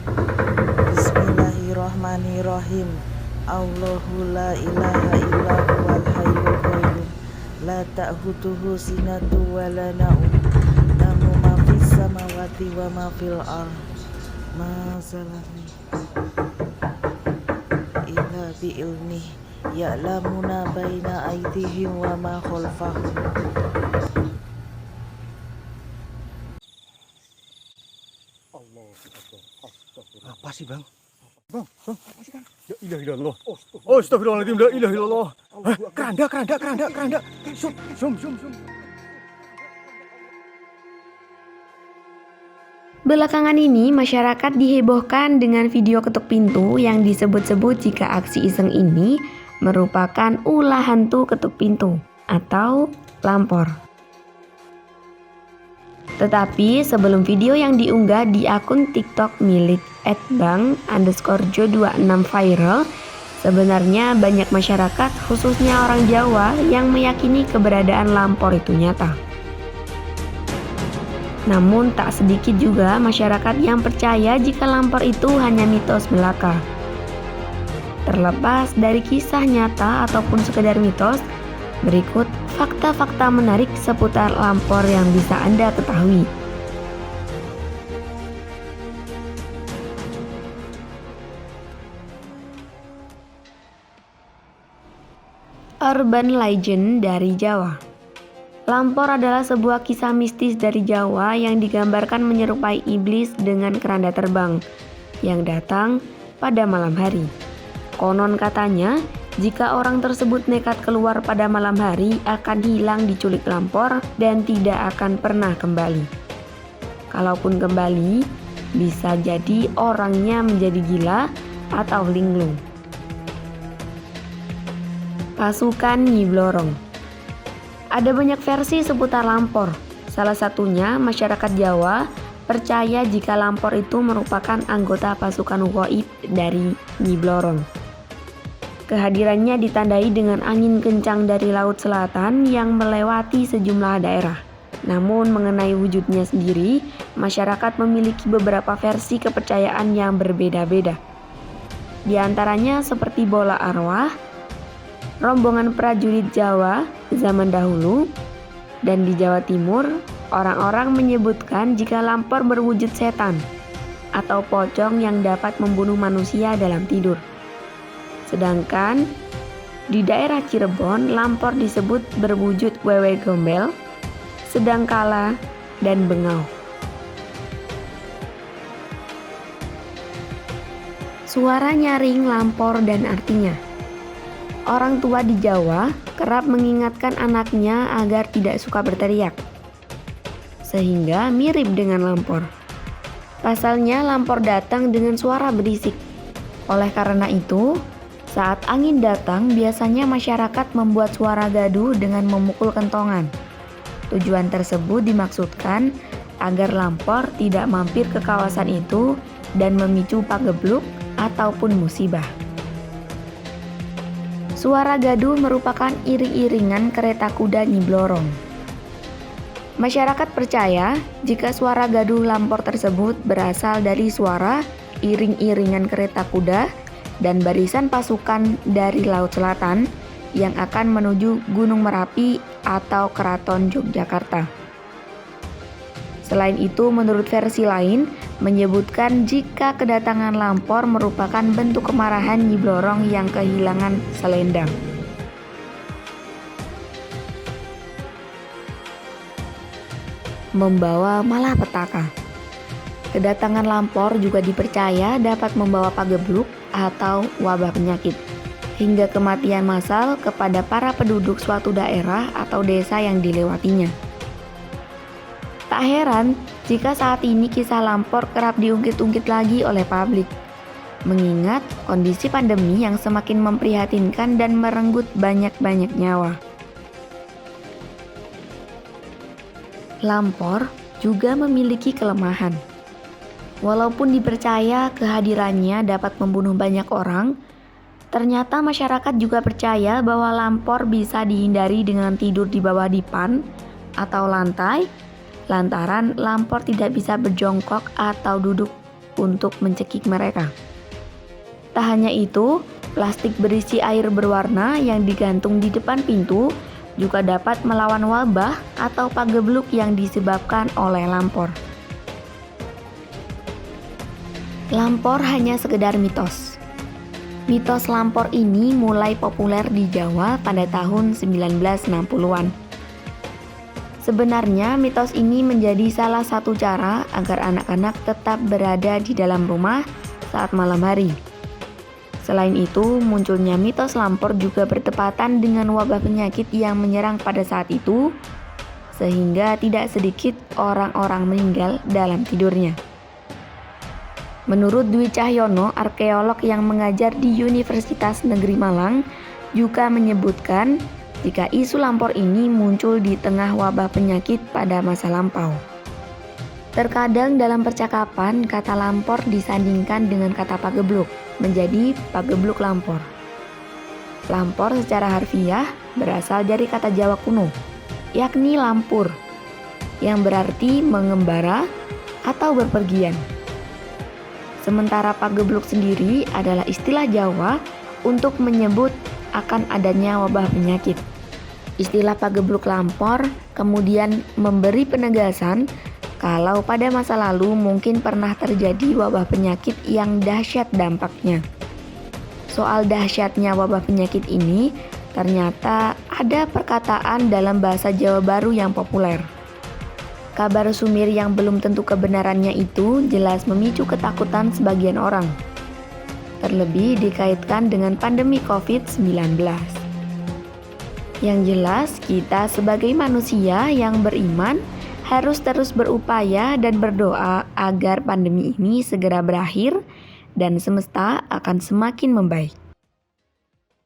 Bismillahirrahmanirrahim. Allahu la ilaha illa huwal hayyul qayyum. La ta'khuduhu sinatu wa la naum. Lahu ma fis samawati wa ma fil ardh. Ma zalami illa bi ilmihi. Ya'lamuna baina aydihim wa ma khalfahum. Apa sih bang? Bang, apa sih bang? Ya ilah ilallah. Oh, astagfirullahaladzim, la ilah ilallah. Keranda. Sum. Belakangan ini, masyarakat dihebohkan dengan video ketuk pintu yang disebut-sebut jika aksi iseng ini merupakan ulah hantu ketuk pintu atau lampor. Tetapi sebelum video yang diunggah di akun TikTok milik @bang_jo26 viral, sebenarnya banyak masyarakat khususnya orang Jawa yang meyakini keberadaan lampor itu nyata. Namun tak sedikit juga masyarakat yang percaya jika lampor itu hanya mitos belaka. Terlepas dari kisah nyata ataupun sekedar mitos, berikut fakta-fakta menarik seputar lampor yang bisa Anda ketahui. Urban legend dari Jawa. Lampor adalah sebuah kisah mistis dari Jawa yang digambarkan menyerupai iblis dengan keranda terbang yang datang pada malam hari. Konon katanya, jika orang tersebut nekat keluar pada malam hari akan hilang diculik lampor dan tidak akan pernah kembali. Kalaupun kembali, bisa jadi orangnya menjadi gila atau linglung. Pasukan Nyi Blorong. Ada banyak versi seputar lampor. Salah satunya, masyarakat Jawa percaya jika lampor itu merupakan anggota pasukan gaib dari Nyi Blorong. Kehadirannya ditandai dengan angin kencang dari laut selatan yang melewati sejumlah daerah. Namun mengenai wujudnya sendiri, masyarakat memiliki beberapa versi kepercayaan yang berbeda-beda. Di antaranya seperti bola arwah, rombongan prajurit Jawa zaman dahulu, dan di Jawa Timur, orang-orang menyebutkan jika lampor berwujud setan atau pocong yang dapat membunuh manusia dalam tidur. Sedangkan di daerah Cirebon, lampor disebut berwujud wewe gombel, sedangkala, dan bengau. Suara nyaring lampor dan artinya. Orang tua di Jawa kerap mengingatkan anaknya agar tidak suka berteriak, sehingga mirip dengan lampor. Pasalnya lampor datang dengan suara berisik. Oleh karena itu, saat angin datang biasanya masyarakat membuat suara gaduh dengan memukul kentongan. Tujuan tersebut dimaksudkan agar lampor tidak mampir ke kawasan itu dan memicu pagebluk ataupun musibah. Suara gaduh merupakan iring-iringan kereta kuda Nyi Blorong. Masyarakat percaya jika suara gaduh lampor tersebut berasal dari suara iring-iringan kereta kuda dan barisan pasukan dari Laut Selatan yang akan menuju Gunung Merapi atau Keraton Yogyakarta. Selain itu, menurut versi lain, menyebutkan jika kedatangan lampor merupakan bentuk kemarahan Nyi Blorong yang kehilangan selendang. Membawa malapetaka. Kedatangan lampor juga dipercaya dapat membawa pagebluk atau wabah penyakit, hingga kematian massal kepada para penduduk suatu daerah atau desa yang dilewatinya. Tak heran jika saat ini kisah lampor kerap diungkit-ungkit lagi oleh publik, mengingat kondisi pandemi yang semakin memprihatinkan dan merenggut banyak-banyak nyawa. Lampor juga memiliki kelemahan. Walaupun dipercaya kehadirannya dapat membunuh banyak orang, ternyata masyarakat juga percaya bahwa lampor bisa dihindari dengan tidur di bawah dipan atau lantai, lantaran lampor tidak bisa berjongkok atau duduk untuk mencekik mereka. Tak hanya itu, plastik berisi air berwarna yang digantung di depan pintu juga dapat melawan wabah atau pagebluk yang disebabkan oleh lampor. Lampor hanya sekedar mitos. Mitos lampor ini mulai populer di Jawa pada tahun 1960-an. Sebenarnya mitos ini menjadi salah satu cara agar anak-anak tetap berada di dalam rumah saat malam hari. Selain itu, munculnya mitos lampor juga bertepatan dengan wabah penyakit yang menyerang pada saat itu, sehingga tidak sedikit orang-orang meninggal dalam tidurnya. Menurut Dwi Cahyono, arkeolog yang mengajar di Universitas Negeri Malang, juga menyebutkan jika isu lampor ini muncul di tengah wabah penyakit pada masa lampau. Terkadang dalam percakapan, kata lampor disandingkan dengan kata pagebluk, menjadi pagebluk lampor. Lampor secara harfiah berasal dari kata Jawa kuno, yakni lampur, yang berarti mengembara atau berpergian. Sementara pagebluk sendiri adalah istilah Jawa untuk menyebut akan adanya wabah penyakit. Istilah pagebluk lampor kemudian memberi penegasan kalau pada masa lalu mungkin pernah terjadi wabah penyakit yang dahsyat dampaknya. Soal dahsyatnya wabah penyakit ini, ternyata ada perkataan dalam bahasa Jawa Baru yang populer. Kabar sumir yang belum tentu kebenarannya itu jelas memicu ketakutan sebagian orang. Terlebih dikaitkan dengan pandemi COVID-19. Yang jelas, kita sebagai manusia yang beriman harus terus berupaya dan berdoa agar pandemi ini segera berakhir dan semesta akan semakin membaik.